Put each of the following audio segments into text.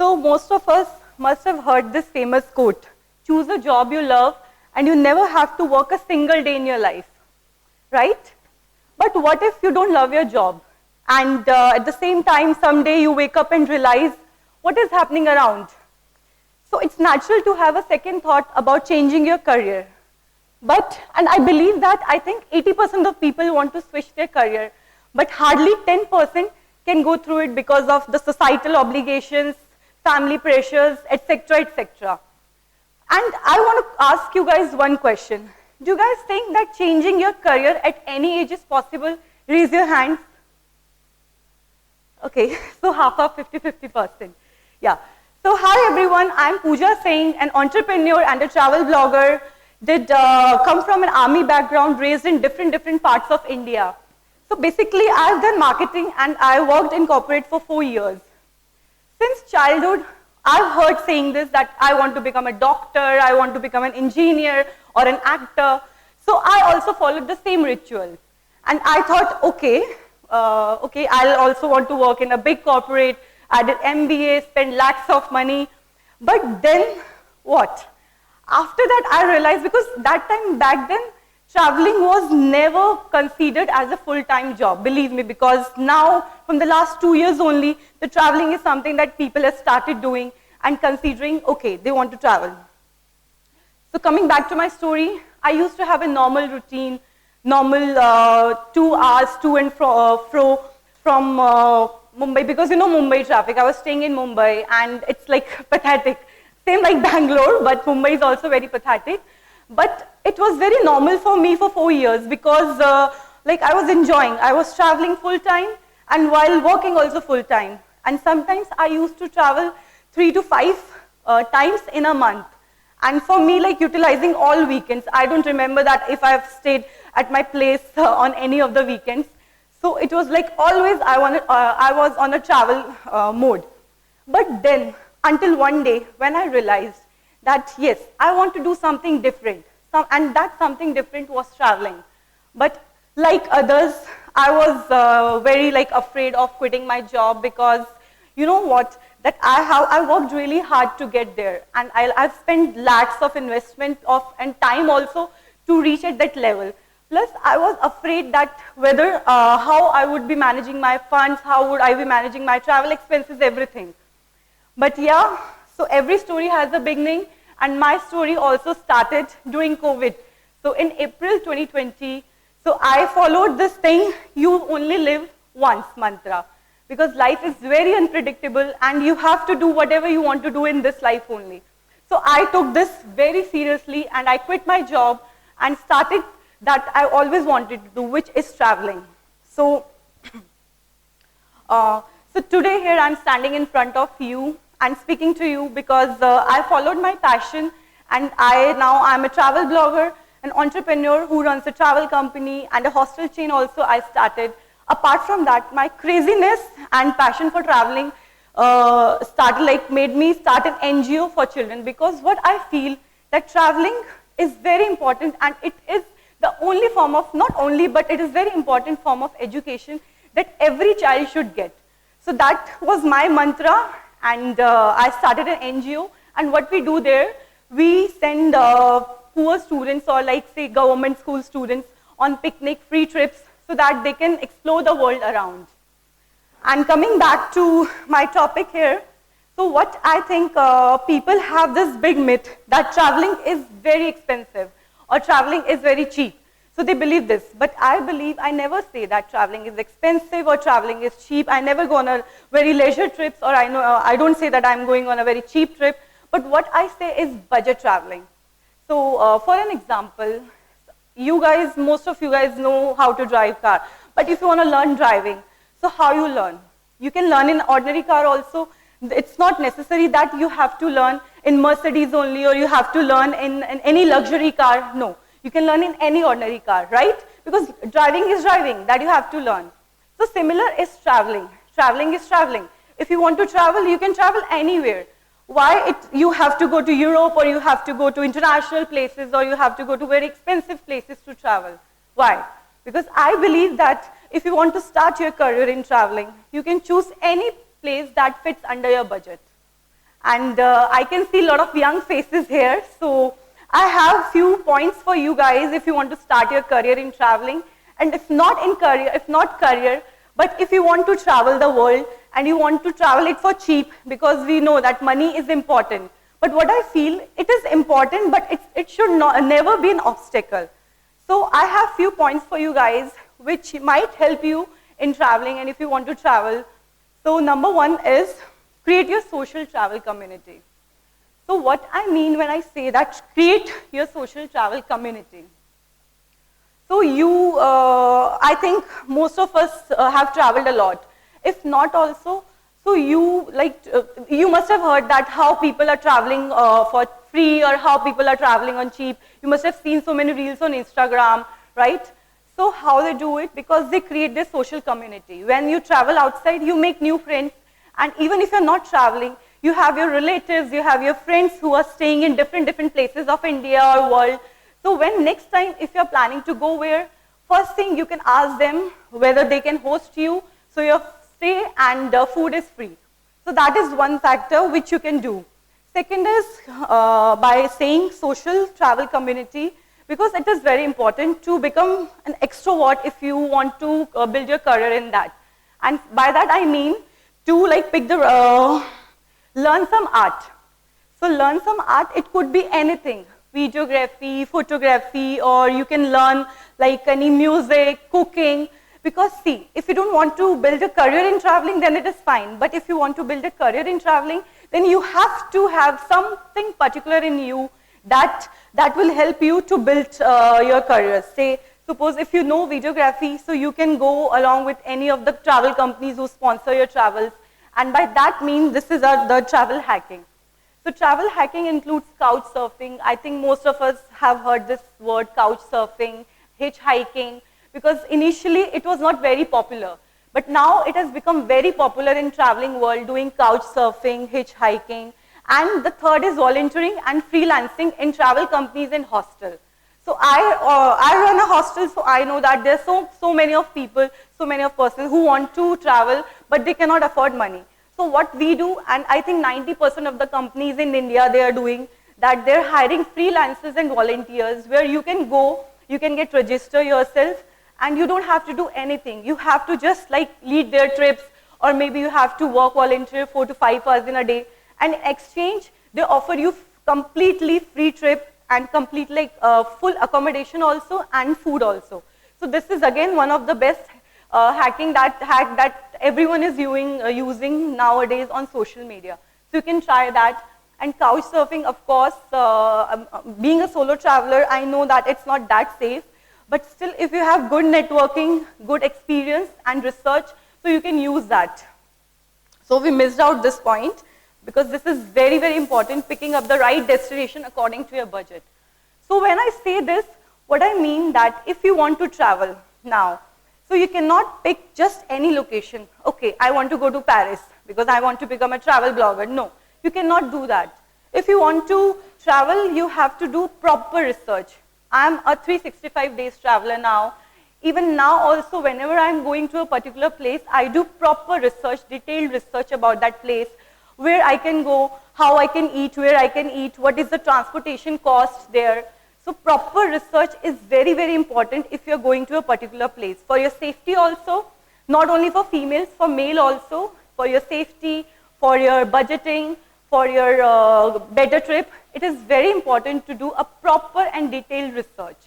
So most of us must have heard this famous quote, choose a job you love and you never have to work a single day in your life, right? But what if you don't love your job? And at the same time, someday you wake up and realize what is happening around. So it's natural to have a second thought about changing your career. And I believe that I think 80% of people want to switch their career, but hardly 10% can go through it because of the societal obligations, family pressures, etc., etc. And I want to ask you guys one question. Do you guys think that changing your career at any age is possible? Raise your hands. Okay, so half, 50-50%. Yeah. So hi everyone, I'm Pooja Singh, an entrepreneur and a travel blogger. Come from an army background, raised in different parts of India. So basically, I've done marketing and I worked in corporate for 4 years. Since childhood, I've heard saying this, that I want to become a doctor, I want to become an engineer or an actor. So I also followed the same ritual. And I thought, okay, I'll also want to work in a big corporate. I did MBA, spent lakhs of money. But then, what? After that, I realized, because that time back then, traveling was never considered as a full-time job, believe me, because now, from the last 2 years only, the traveling is something that people have started doing and considering, okay, they want to travel. So coming back to my story, I used to have a normal routine, normal 2 hours to and fro from Mumbai, because you know Mumbai traffic. I was staying in Mumbai and it's like pathetic. Same like Bangalore, but Mumbai is also very pathetic. But it was very normal for me for 4 years because like I was enjoying. I was traveling full time and while working also full time. And sometimes I used to travel 3 to 5 times in a month. And for me, like utilizing all weekends, I don't remember that if I've stayed at my place on any of the weekends. So it was like always I was on a travel mode. But then, until one day when I realized that yes, I want to do something different. And that something different was traveling. But like others, I was very like afraid of quitting my job because you know what? That I worked really hard to get there. And I've spent lakhs of investment and time also to reach at that level. Plus, I was afraid that whether, how I would be managing my funds, how would I be managing my travel expenses, everything. But yeah, so every story has a beginning, and my story also started during COVID. So in April 2020, so I followed this thing, you only live once mantra. Because life is very unpredictable and you have to do whatever you want to do in this life only. So I took this very seriously and I quit my job and started that I always wanted to do, which is traveling. So, so today here I'm standing in front of you and speaking to you because I followed my passion and I'm a travel blogger, an entrepreneur who runs a travel company and a hostel chain also I started. Apart from that, my craziness and passion for traveling made me start an NGO for children, because what I feel that traveling is very important and it is the only form of, not only, but it is very important form of education that every child should get. So that was my mantra, and I started an NGO, and what we do there, we send poor students or like say government school students on picnic, free trips, so that they can explore the world around. And coming back to my topic here, so what I think people have this big myth that traveling is very expensive or traveling is very cheap. So they believe this, but I believe, I never say that traveling is expensive or traveling is cheap. I never go on a very leisure trips, or I don't say that I'm going on a very cheap trip, but what I say is budget traveling. So for an example, most of you guys know how to drive car. But if you want to learn driving, so how you learn? You can learn in ordinary car also. It's not necessary that you have to learn in Mercedes only or you have to learn in any luxury car. No, you can learn in any ordinary car, right? Because driving is driving, that you have to learn. So similar is traveling. Traveling is traveling. If you want to travel, you can travel anywhere. Why you have to go to Europe or you have to go to international places or you have to go to very expensive places to travel? Why? Because I believe that if you want to start your career in traveling, you can choose any place that fits under your budget. And I can see a lot of young faces here. So I have few points for you guys if you want to start your career in traveling. And if not in career, if not career, but if you want to travel the world and you want to travel it for cheap, because we know that money is important. But what I feel, it is important, but it should never be an obstacle. So I have few points for you guys which might help you in traveling and if you want to travel. So number one is create your social travel community. So what I mean when I say that create your social travel community. So you, I think most of us have traveled a lot. If not also, so you you must have heard that how people are traveling for free or how people are traveling on cheap. You must have seen so many reels on Instagram, right? So how they do it? Because they create this social community. When you travel outside, you make new friends. And even if you're not traveling, you have your relatives, you have your friends who are staying in different places of India or world. So when next time, if you're planning to go where, first thing you can ask them whether they can host you, so your stay and food is free. So that is one factor which you can do. Second is by saying social travel community, because it is very important to become an extrovert if you want to build your career in that. And by that I mean to pick the, learn some art. So learn some art, it could be anything. Videography, photography, or you can learn any music, cooking. Because see, if you don't want to build a career in traveling, then it is fine. But if you want to build a career in traveling, then you have to have something particular in you that will help you to build your career. Say, suppose if you know videography, so you can go along with any of the travel companies who sponsor your travels. And by that means, this is the travel hacking. So travel hacking includes couch surfing. I think most of us have heard this word, couch surfing, hitchhiking, because initially it was not very popular. But now it has become very popular in traveling world, doing couch surfing, hitchhiking. And the third is volunteering and freelancing in travel companies and hostels. So I run a hostel, so I know that there's so many of people, so many of persons who want to travel, but they cannot afford money. So what we do, and I think 90% of the companies in India, they are doing that they're hiring freelancers and volunteers where you can go, you can get register yourself, and you don't have to do anything. You have to just lead their trips, or maybe you have to work volunteer 4 to 5 hours in a day. And in exchange, they offer you completely free trip and complete full accommodation also and food also. So this is again one of the best hack that everyone is using nowadays on social media. So you can try that. And couch surfing, of course, being a solo traveler, I know that it's not that safe. But still, if you have good networking, good experience and research, so you can use that. So we missed out this point because this is very, very important, picking up the right destination according to your budget. So when I say this, what I mean that if you want to travel now, so you cannot pick just any location. Okay, I want to go to Paris because I want to become a travel blogger. No, you cannot do that. If you want to travel, you have to do proper research. I'm a 365 days traveler now. Even now also, whenever I'm going to a particular place, I do proper research, detailed research about that place, where I can go, how I can eat, where I can eat, what is the transportation cost there. So proper research is very, very important if you're going to a particular place. For your safety also, not only for females, for male also, for your safety, for your budgeting, for your better trip, it is very important to do a proper and detailed research.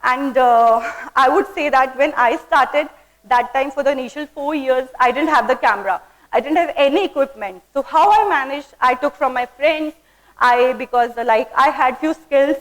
And I would say that when I started, that time for the initial 4 years, I didn't have the camera. I didn't have any equipment. So how I managed, I took from my friends, because I had few skills.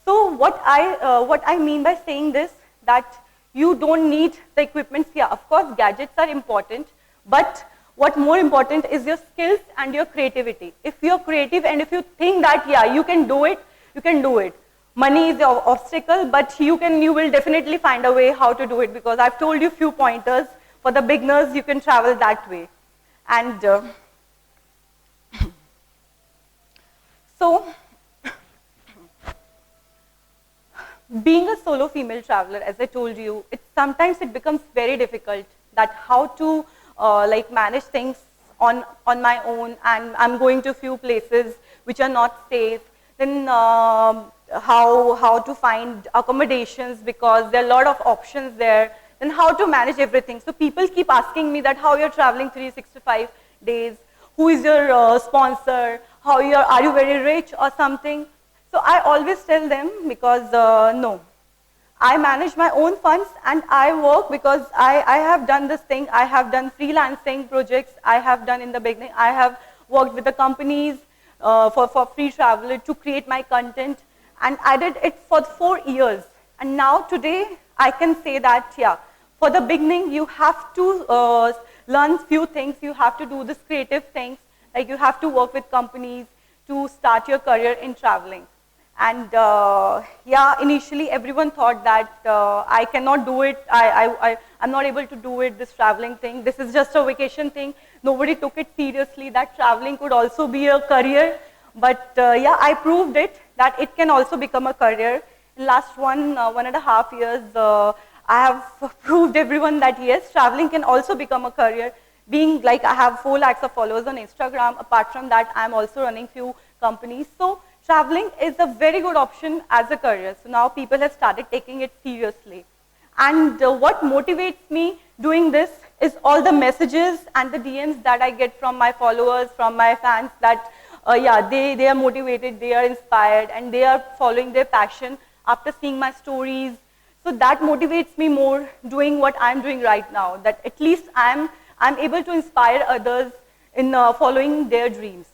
So what I mean by saying this, that you don't need the equipment. Yeah, of course, gadgets are important, but what more important is your skills and your creativity. If you're creative and if you think that, yeah, you can do it, you can do it. Money is the obstacle, but you will definitely find a way how to do it, because I've told you a few pointers. For the beginners, you can travel that way. And so, being a solo female traveler, as I told you, sometimes it becomes very difficult that how to manage things on my own and I'm going to few places which are not safe, then how to find accommodations because there are a lot of options there, then how to manage everything. So people keep asking me that how you're traveling 365 days, who is your sponsor, are you very rich or something. So I always tell them because no, I manage my own funds and I work because I have done this thing. I have done freelancing projects. I have done in the beginning. I have worked with the companies for free travel to create my content. And I did it for 4 years. And now today I can say that, yeah, for the beginning you have to learn few things. You have to do this creative things. Like you have to work with companies to start your career in traveling. And yeah, initially everyone thought that I cannot do it. I'm not able to do it, this traveling thing. This is just a vacation thing. Nobody took it seriously that traveling could also be a career. But yeah, I proved it that it can also become a career. In last 1.5 years, I have proved everyone that yes, traveling can also become a career. Being like I have 4 lakhs of followers on Instagram. Apart from that, I'm also running few companies. So traveling is a very good option as a career. So now people have started taking it seriously. And what motivates me doing this is all the messages and the DMs that I get from my followers, from my fans that yeah, they are motivated, they are inspired, and they are following their passion after seeing my stories. So that motivates me more doing what I'm doing right now, that at least I'm able to inspire others in following their dreams.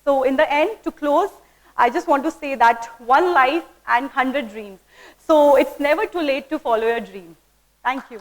So in the end, to close, I just want to say that 1 life and 100 dreams. So it's never too late to follow your dream. Thank you.